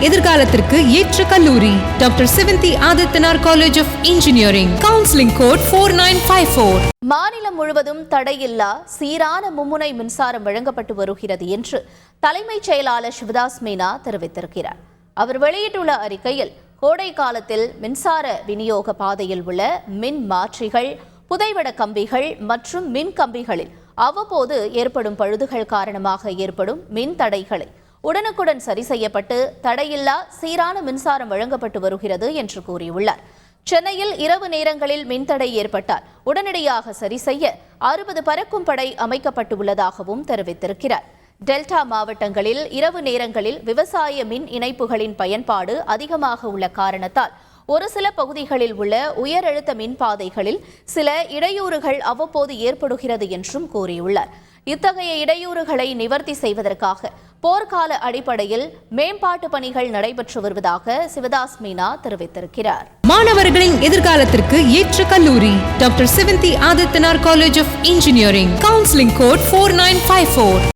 எதிர்காலத்திற்கு ஏற்ற கல்லூரி doctor Sevanthi Adithanar college of engineering. Counselling code 4954. மாநிலம் முழுவதும் தடையில்லா சீரான மும்முனை மின்சாரம் வழங்கப்பட்டு வருகிறது என்று தலைமைச் செயலாளர் சிவதாஸ் மீனா தெரிவித்திருக்கிறார். அவர் வெளியிட்டுள்ள அறிக்கையில் கோடை காலத்தில் மின்சார விநியோக பாதையில் உள்ள மின் மாற்றிகள், புதைவட கம்பிகள் மற்றும் மின் கம்பிகளில் அவ்வப்போது ஏற்படும் பழுதுகள் காரணமாக ஏற்படும் மின் தடைகளை உடனுக்குடன் சரி செய்யப்பட்டு தடையில்லா சீரான மின்சாரம் வழங்கப்பட்டு வருகிறது என்று கூறியுள்ளார். சென்னையில் இரவு நேரங்களில் மின்தடை ஏற்பட்டால் உடனடியாக சரி செய்ய 60 பறக்கும் படை அமைக்கப்பட்டுள்ளதாகவும் தெரிவித்திருக்கிறார். டெல்டா மாவட்டங்களில் இரவு நேரங்களில் விவசாய மின் இணைப்புகளின் பயன்பாடு அதிகமாக உள்ள காரணத்தால் ஒரு சில பகுதிகளில் உள்ள உயரழுத்த மின்பாதைகளில் சில இடையூறுகள் அவ்வப்போது ஏற்படுகிறது என்றும் கூறியுள்ளார். இத்தகைய இடையூறுகளை நிவர்த்தி செய்வதற்காக போர்க்கால அடிப்படையில் மேம்பாட்டு பணிகள் நடைபெற்று வருவதாக சிவதாஸ் மீனா தெரிவித்திருக்கிறார். மாணவர்களின் எதிர்காலத்திற்கு ஏற்ற கல்லூரி doctor Sevanthi Adithanar college of engineering. Counselling code 4954.